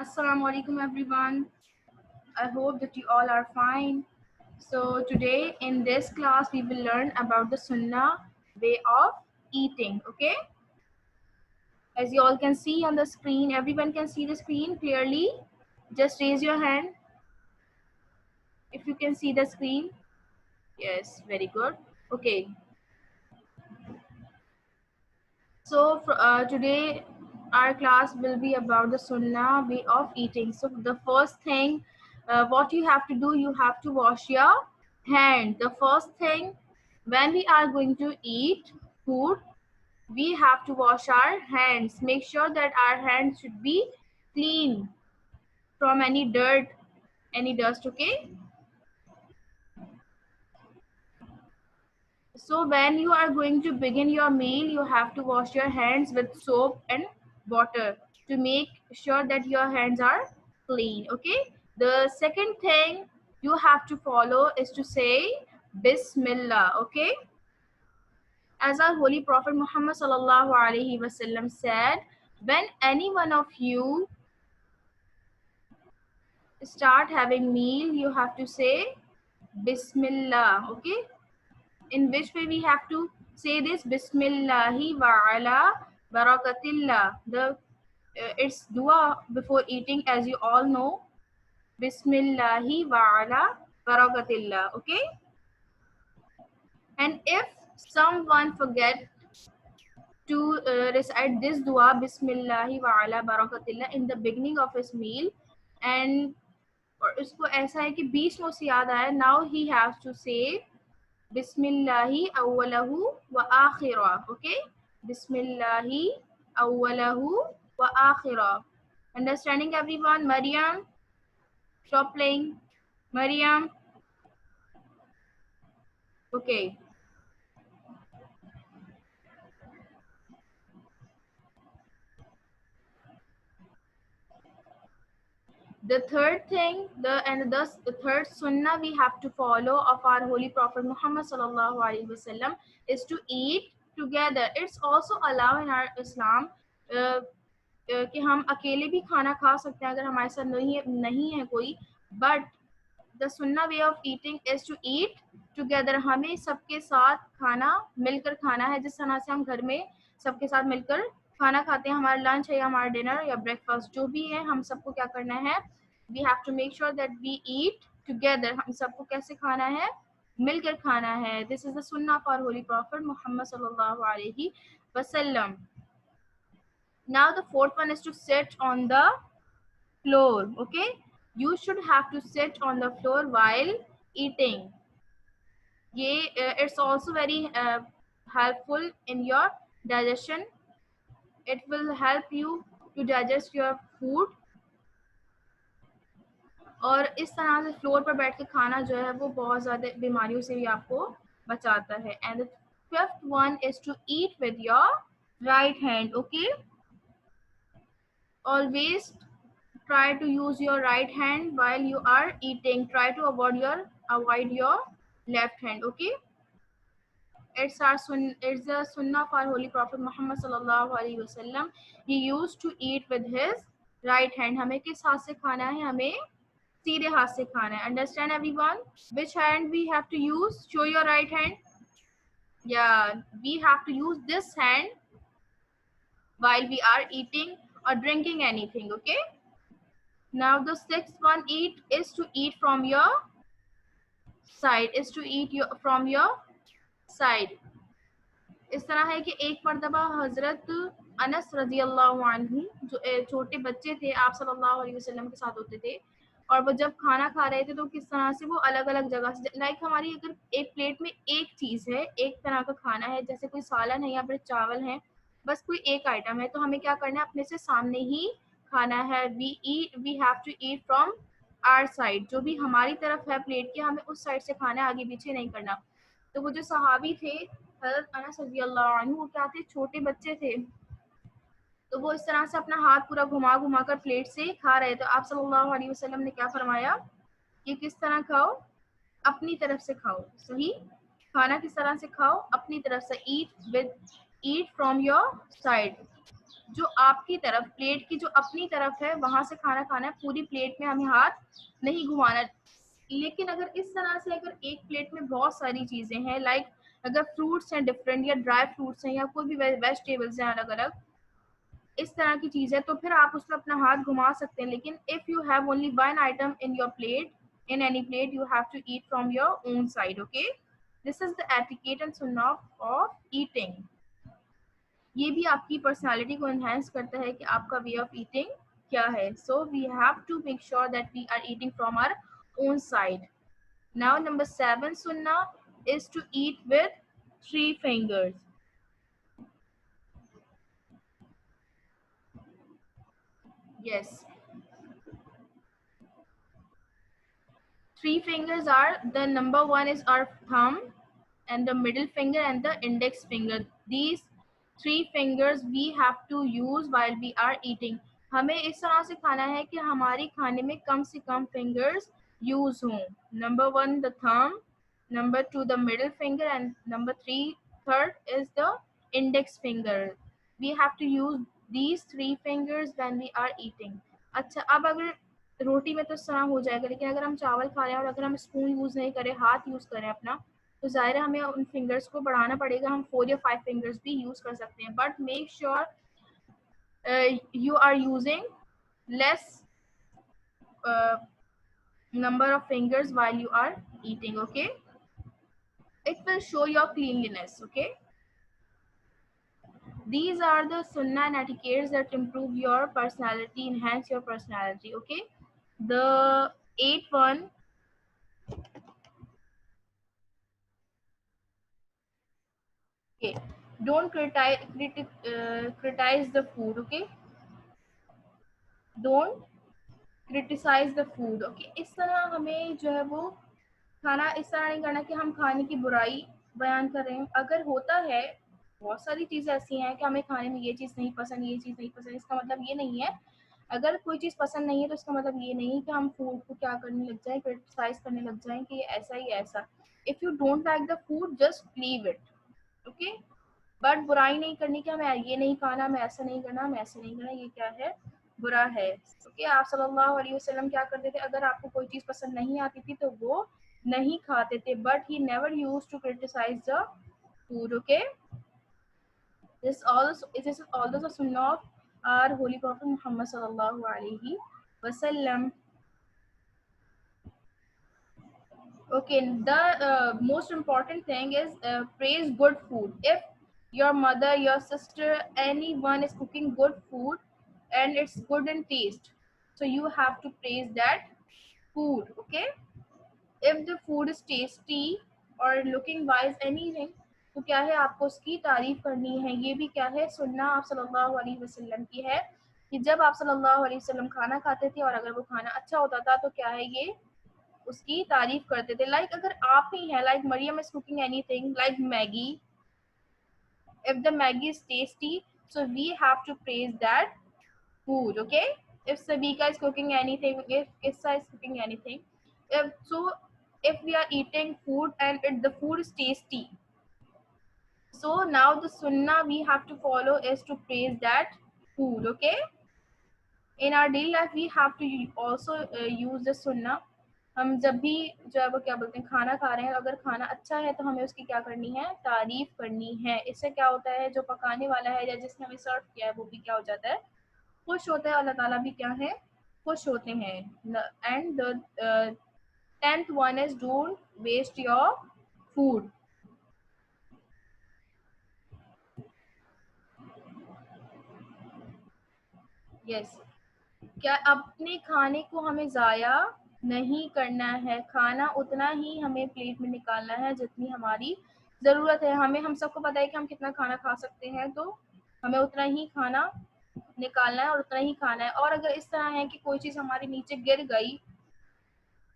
Assalamu alaikum everyone. I hope that you all are fine. So today in this class we will learn about the sunnah way of eating. Okay, as you all can see on the screen, everyone can see the screen clearly. Just raise your hand if you can see the screen. Yes, very good. Okay, so today our class will be about the sunnah way of eating. So the first thing, what you have to do, you have to wash your hand. The first thing, when we are going to eat food, we have to wash our hands. Make sure that our hands should be clean from any dirt, any dust. Okay, so when you are going to begin your meal, you have to wash your hands with soap and water to make sure that your hands are clean. Okay. The second thing you have to follow is to say Bismillah. Okay. As our Holy Prophet Muhammad sallallahu alaihi wasallam said, when any one of you start having meal, you have to say Bismillah. Okay. In which way we have to say this? Bismillahi wa ala barakatillah. It's dua before eating, as you all know. Bismillahi wa ala barakatillah. Okay. And if someone forget to recite this dua Bismillahi wa ala barakatillah in the beginning of his meal, and और उसको ऐसा है कि बीच में उसे याद आया, now he has to say Bismillahi awwalahu wa akhirah. Okay? Bismillahi awwalahu wa akhirah. Understanding everyone? Maryam, stop playing. Maryam. Okay. The third thing, the third sunnah we have to follow of our Holy Prophet Muhammad sallallahu alaihi wasallam is to eat together. It's also allowed in our Islam कि हम अकेले भी खाना खा सकते हैं अगर हमारे साथ नहीं है कोई, बट द सुन्ना way of eating is to eat together. हमें सबके साथ खाना मिलकर खाना है, जिस तरह से हम घर में सबके साथ मिलकर खाना खाते हैं, हमारा लंच है या हमारा डिनर या ब्रेकफास्ट जो भी है, हम सबको क्या करना है, we have to make sure that we eat together. हम सबको कैसे खाना है, मिलकर खाना है. दिस इज द सुन्ना फॉर होली प्रॉफिट मोहम्मद सल्लल्लाहु अलैहि वसल्लम. Now the fourth one is to sit on the floor. Okay, you should have to sit on the floor while eating. It's also very helpful in your digestion. It will help you to digest your food. और इस तरह से floor पर बैठ के खाना जो है वो बहुत ज़्यादा बीमारियों से भी आपको बचाता है. And the fifth one is to eat with your right hand. Okay, always try to use your right hand while you are eating. Try to avoid your left hand. Okay, it's the sunnah of our Holy Prophet Muhammad sallallahu alaihi wasallam. He used to eat with his right hand. हमें किस हाथ से खाना है, हमें सीधे हाथ से खाना है. Understand everyone? Which hand we have to use? Show your right hand. Yeah, we have to use this hand while we are eating or drinking anything. Okay. Now the sixth one is to eat from your side. From your side. इस तरह है कि एक मर्तबा हजरत अनस रजी अल्लाह अन्हु जो छोटे बच्चे थे, आप सल्लल्लाहु अलैहि वसल्लम के साथ होते थे, और वो जब खाना खा रहे थे तो किस तरह से वो अलग अलग जगह से, लाइक हमारी अगर एक प्लेट में एक चीज़ है, एक तरह का खाना है, जैसे कोई सालन है या फिर चावल है, बस कोई एक आइटम है, तो हमें क्या करना है, अपने से सामने ही खाना है. We have to eat from our side. जो भी हमारी तरफ है प्लेट के, हमें उस साइड से खाना है, आगे पीछे नहीं करना. तो वो जो सहाबी थे हज़रत अनस रज़ी अल्लाह अन्हु, वो क्या थे, छोटे बच्चे थे, तो वो इस तरह से अपना हाथ पूरा घुमा घुमा कर प्लेट से खा रहे. तो आप सल्लल्लाहु अलैहि वसल्लम ने क्या फरमाया कि किस तरह खाओ, अपनी तरफ से खाओ. सही खाना किस तरह से खाओ, अपनी तरफ से. ईट फ्रॉम योर साइड. जो आपकी तरफ, प्लेट की जो अपनी तरफ है वहां से खाना खाना है, पूरी प्लेट में हमें हाथ नहीं घुमाना। लेकिन अगर इस तरह से, अगर एक प्लेट में बहुत सारी चीजें हैं, लाइक अगर फ्रूट्स हैं डिफरेंट, या ड्राई फ्रूट्स हैं, या कोई भी वेजिटेबल्स हैं अलग अलग, इस तरह की चीज है, तो फिर आप उसमें अपना हाथ घुमा सकते हैं। लेकिन if you have only one item in your plate, in any plate, you have to eat from your own side. Okay, this is the etiquette and सुन्ना ऑफ ईटिंग। ये भी आपकी पर्सनालिटी को एनहांस करता है कि आपका वे ऑफ ईटिंग क्या है। So we have to make sure that we are eating from our own side. Now number 7 सुन्ना is to eat with 3 fingers. Yes, 3 fingers are, the number 1 is our thumb, and the middle finger and the index finger. These 3 fingers we have to use while we are eating. हमें इस तरह से खाना है कि हमारी खाने में कम से कम fingers use हों. Number 1 the thumb, number 2 the middle finger, and number 3 third is the index finger. We have to use these 3 fingers when we are eating. अच्छा, अब अगर रोटी में तो इस तरह हो जाएगा, लेकिन अगर हम चावल खा रहे हैं और अगर हम स्पून यूज नहीं करें, हाथ यूज करें अपना, तो जाहिर है हमें उन फिंगर्स को बढ़ाना पड़ेगा। हम 4 या 5 फिंगर्स भी यूज कर सकते हैं, but make sure you are using less number of fingers while you are eating. Okay, it will show your cleanliness. Okay, these are the sunnah and etiquettes that improve your personality, enhance your personality. Okay, the 8th one, okay, don't criticize the food. Okay, don't criticize the food. Okay, इस तरह हमें जो है वो खाना इस तरह नहीं करना कि हम खाने की बुराई बयान कर रहे हैं। अगर होता है, बहुत सारी चीजें ऐसी हैं कि हमें खाने में ये चीज नहीं पसंद, ये चीज नहीं पसंद, इसका मतलब ये नहीं है, अगर कोई चीज पसंद नहीं है तो इसका मतलब ये नहीं कि हम फूड को क्या करने लग जाए, क्रिटिसाइज करने लग जाए कि ये ऐसा ही ऐसा। If you don't like the food, just leave it. Okay, but बुराई नहीं करनी कि हमें ये नहीं खाना, हमें ऐसा नहीं करना, हमें ऐसा नहीं करना, ये क्या है, बुरा है। ओके, आप सल्लल्लाहु अलैहि वसल्लम क्या करते थे, अगर आपको कोई चीज पसंद नहीं आती थी तो वो नहीं खाते थे, but he never used to criticise the food. Okay, this is also the sunnah of our holy prophet Muhammad sallallahu alaihi wasallam. Okay, the most important thing is praise good food. If your mother, your sister, anyone is cooking good food and it's good in taste, so you have to praise that food. Okay, if the food is tasty or looking wise anything, तो क्या है, आपको उसकी तारीफ करनी है। ये भी क्या है, सुन्ना आप सल्लल्लाहु अलैहि वसल्लम की है कि जब आप सल्लल्लाहु अलैहि वसल्लम खाना खाते थे और अगर वो खाना अच्छा होता था तो क्या है, ये उसकी तारीफ करते थे। लाइक अगर आप ही हैं, like Maryam is cooking anything like Maggi, if the Maggi is tasty, so we have to praise that food. Okay, if Sabika is cooking anything, if Issa is cooking anything, if we are eating food and the food is tasty, so now the sunnah we have to follow is to praise that food. Okay, in our daily life we have to also use the sunnah। हम जब भी जो है वो क्या बोलते हैं, खाना खा रहे हैं, अगर खाना अच्छा है तो हमें उसकी क्या करनी है, तारीफ करनी है। इससे क्या होता है, जो पकाने वाला है या जिसने हमें सर्व किया है वो भी क्या हो जाता है, खुश होता है, अल्लाह ताला भी क्या है, खुश होते हैं। And the 10th one is don't waste your food. Yes, क्या अपने खाने को हमें ज़ाया नहीं करना है, खाना उतना ही हमें प्लेट में निकालना है जितनी हमारी ज़रूरत है। हम सबको पता है कि हम कितना खाना खा सकते हैं, तो हमें उतना ही खाना निकालना है और उतना ही खाना है। और अगर इस तरह है कि कोई चीज़ हमारे नीचे गिर गई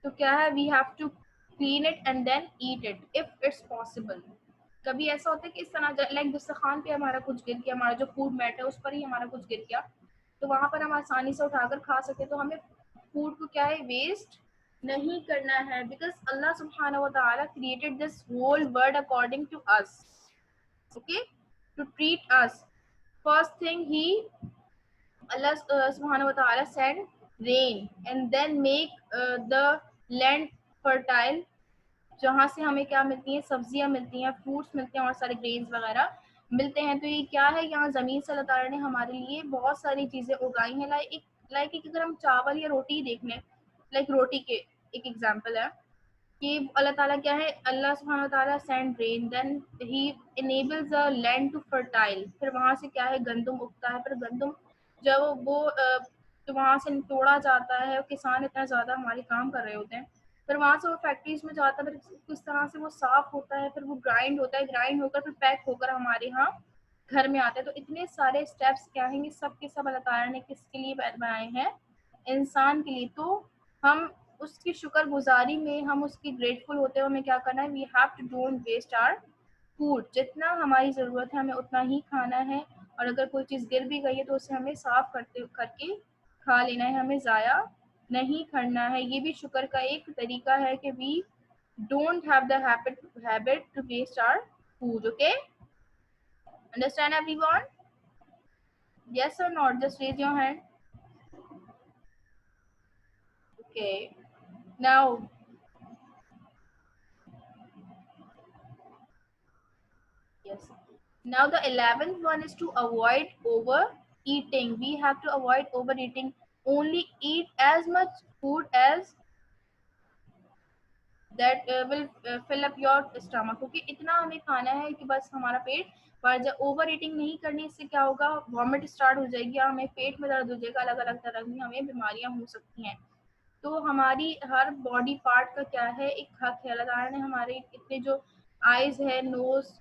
तो क्या है, we have to clean it and then eat it if it's possible. कभी ऐसा होता है कि इस तरह लाइक दस्तरखान पे हमारा कुछ गिर गया, हमारा जो फूड मैट है उस पर ही हमारा कुछ गिर गया, तो वहां पर हम आसानी से उठाकर खा सकते, तो हमें फूड को क्या है, वेस्ट नहीं करना है। बिकॉज अल्लाह सुब्हानहू व तआला created this whole world according to us, okay, to treat us. first thing Allah subhanahu wa ta'ala send rain and then make the land fertile, जहाँ से हमें क्या मिलती है, सब्जियां मिलती हैं, फ्रूट्स मिलते हैं और सारे ग्रेन्स वगैरह मिलते हैं। तो ये क्या है, यहाँ ज़मीन से अल्लाह ताला ने हमारे लिए बहुत सारी चीज़ें उगाई हैं। लाइक अगर हम चावल या रोटी देख लें, लाइक रोटी के एक एग्जांपल है कि अल्लाह ताला क्या है, अल्लाह सुब्हानहू व तआला send rain, then he enables the land to fertile. फिर वहाँ से क्या है, गंदम उगता है। फिर गंदम जब वो तो वहाँ से तोड़ा जाता है, किसान इतना ज़्यादा हमारे काम कर रहे होते हैं, फिर वहाँ से वो फैक्ट्रीज में जाता है, फिर किस तरह से वो साफ होता है, फिर वो ग्राइंड होता है, ग्राइंड होकर फिर पैक होकर हमारे यहाँ घर में आते हैं। तो इतने सारे स्टेप्स क्या हैं, ये सब के सब अल्लाह ताला ने किसके लिए बनाए हैं, इंसान के लिए। तो हम उसकी शुक्रगुजारी में, हम उसकी ग्रेटफुल होते हैं, हमें क्या करना है, we have to don't waste our food. जितना हमारी ज़रूरत है हमें उतना ही खाना है, और अगर कोई चीज़ गिर भी गई है तो उसे हमें साफ करके खा लेना है, हमें ज़ाया नहीं करना है। ये भी शुक्र का एक तरीका है कि we don't have the habit to waste our food. Okay, understand everyone? Yes और not? Just raise your hand. Okay, now yes. Now the 11th one is to avoid overeating. We have to avoid overeating. Only eat as much food as that will fill up your stomach. क्योंकि इतना हमें खाना है कि बस हमारा पेट भर जाए। ओवर ईटिंग नहीं करनी, इससे क्या होगा, वॉमिट स्टार्ट हो जाएगी, हमें पेट में दर्द हो जाएगा, अलग अलग तरह की हमें बीमारियां हो सकती हैं। तो हमारी हर बॉडी पार्ट का क्या है, एक हक है। अल्लाह ताला ने हमारे इतने जो आईज है, नोज,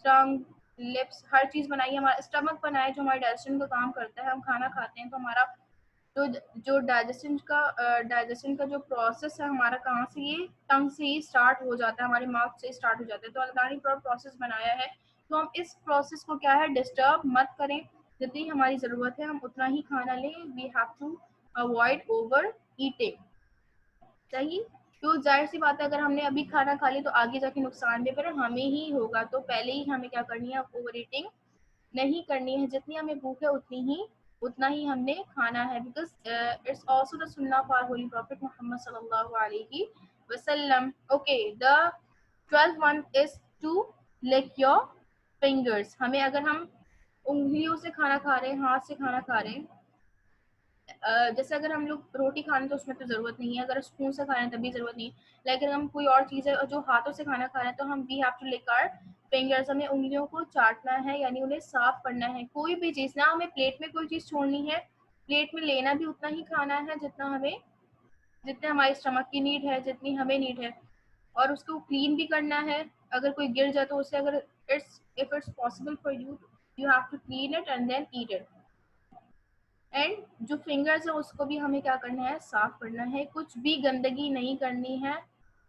टंग, लिप्स, हर चीज़ बनाई है, हमारा स्टमक बनाया जो हमारे डाइजेशन का काम करता है। हम खाना खाते हैं तो हमारा तो जो डाइजेशन का जो प्रोसेस है हमारा, कहाँ से, ये टंग से ही स्टार्ट हो जाता है, हमारे माउथ से स्टार्ट हो जाता है। तो अल्लाह ने पूरा प्रोसेस बनाया है, तो हम इस प्रोसेस को क्या है, डिस्टर्ब मत करें। जितनी हमारी ज़रूरत है हम उतना ही खाना लें। We have to avoid over eating. सही? तो जाहिर सी बात है, अगर हमने अभी खाना खा लिया तो आगे जाके नुकसान भी फिर हमें ही होगा। तो पहले ही हमें क्या करनी है, ओवर ईटिंग नहीं करनी है। जितनी हमें भूख है उतना ही हमने खाना है। बिकॉज इट्स आल्सो द सुन्ना फॉर होली प्रॉफिट मोहम्मद सल्लल्लाहु अलैहि वसल्लम। Okay, the 12th one is to lick your fingers. हमें, अगर हम उंगलियों से खाना खा रहे हैं, हाथ से खाना खा रहे हैं, जैसे अगर हम लोग रोटी खा रहे हैं तो उसमें तो ज़रूरत नहीं है, अगर स्पून से खा रहे हैं तब भी ज़रूरत नहीं है। लेकिन हम कोई और चीज़ है जो हाथों से खाना खा रहे हैं तो हम we have to lick our fingers. हमें उंगलियों को चाटना है, यानी उन्हें साफ करना है। कोई भी चीज़ ना, हमें प्लेट में कोई चीज़ छोड़नी है, प्लेट में लेना भी उतना ही खाना है जितने हमारे स्टमक की नीड है, जितनी हमें नीड है, और उसको क्लीन भी करना है। अगर कोई गिर जाए तो उसे, अगर if it's possible for you, you have to clean it and then eat it. And जो फिंगर्स है उसको भी हमें क्या करना है, साफ करना है। कुछ भी गंदगी नहीं करनी है,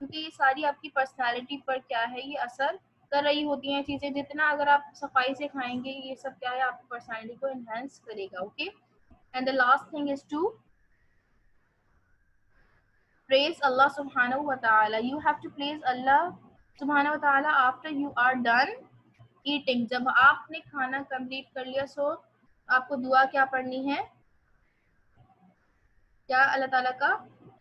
क्योंकि ये सारी आपकी पर्सनालिटी पर क्या है, ये असर कर रही होती हैं चीज़ें। जितना अगर आप सफाई से खाएंगे, ये सब क्या है, आपकी पर्सनालिटी को एनहांस करेगा। Okay, and the last thing is to praise Allah subhanahu wa ta'ala. You have to praise Allah subhanahu wa ta'ala after you are done eating. जब आपने खाना कंप्लीट कर लिया, सो आपको दुआ क्या पढ़नी है, क्या अल्लाह ताला का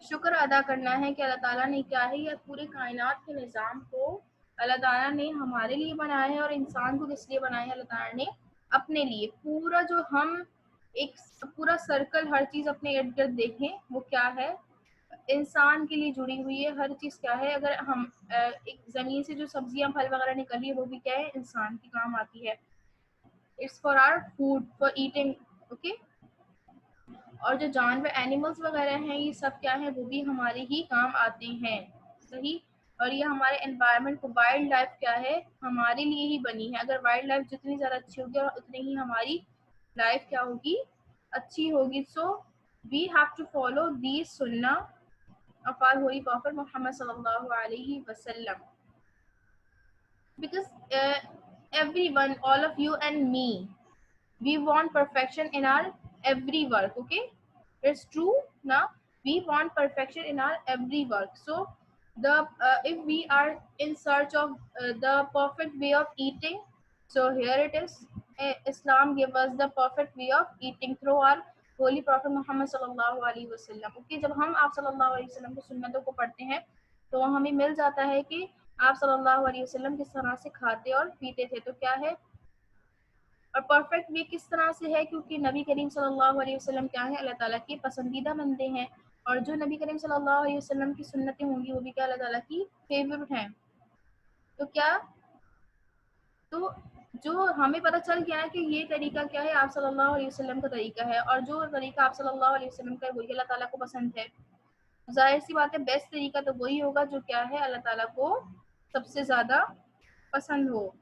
शुक्र अदा करना है कि अल्लाह ताला ने क्या है, यह पूरे कायनात के निज़ाम को अल्लाह ताला ने हमारे लिए बनाया है। और इंसान को किस लिए बनाया है, अल्लाह ताला ने अपने लिए। पूरा जो हम एक पूरा सर्कल, हर चीज़ अपने इर्द गिर्द देखें, वो क्या है, इंसान के लिए जुड़ी हुई है हर चीज़। क्या है, अगर हम एक ज़मीन से जो सब्जियां फल वगैरह निकली है, वो भी क्या है, इंसान के काम आती है। It's for our food, for eating. Okay, और जो जानवर, एनिमल्स वगैरह हैं, ये सब क्या है, वो भी हमारे ही काम आते हैं। सही? और ये हमारे एनवायरनमेंट को, वाइल्ड लाइफ क्या है, हमारे लिए ही बनी है। अगर वाइल्ड लाइफ जितनी ज़्यादा अच्छी होगी, और उतनी ही हमारी लाइफ क्या होगी, अच्छी होगी। So we have to follow the सुन्ना of our holy prophet Muhammad sallallahu alaihi wasallam, because everyone, all of you and me, we want perfection in our every work. Okay, it's true. Now we want perfection in our every work. So the if we are in search of the perfect way of eating, so here it is. Islam give us the perfect way of eating through our holy prophet Muhammad sallallahu alaihi wasallam. Okay, जब हम आप सल्लल्लाहु अलैहि वसल्लम की सुन्नतों को पढ़ते हैं तो हमें मिल जाता है कि आप सल्लल्लाहु अलैहि वसल्लम किस तरह से खाते और पीते थे. तो क्या है, और परफेक्ट वे किस तरह से है, क्योंकि नबी करीम सल्लल्लाहु अलैहि वसल्लम क्या है, अल्लाह ताला के पसंदीदा बंदे हैं. और जो नबी करीम सल्लल्लाहु अलैहि वसल्लम की सुन्नतें होंगी वो भी क्या अल्लाह ताला की फेवरेट हैं. तो क्या, तो जो हमें पता चल गया है कि ये तरीका क्या है, आप सल्लल्लाहु अलैहि वसल्लम का तरीका है, और जो तरीका आप सल्लल्लाहु अलैहि वसल्लम का है वही अल्लाह ताला को पसंद है. जाहिर सी बात है बेस्ट तरीका तो वही होगा जो क्या है अल्लाह ताला को सबसे ज़्यादा पसंद हो.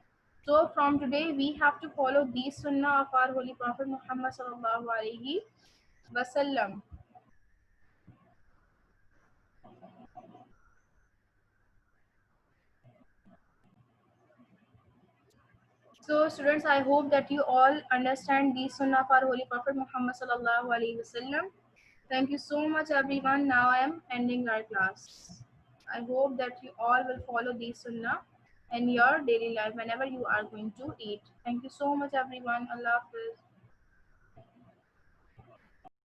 So from today we have to follow these sunnah of our holy prophet Muhammad sallallahu alaihi wasallam. So students, I hope that you all understand these sunnah of our holy prophet Muhammad sallallahu alaihi wasallam. Thank you so much everyone. Now I am ending our class. I hope that you all will follow these sunnah in your daily life whenever you are going to eat. Thank you so much everyone. Allah Hafiz.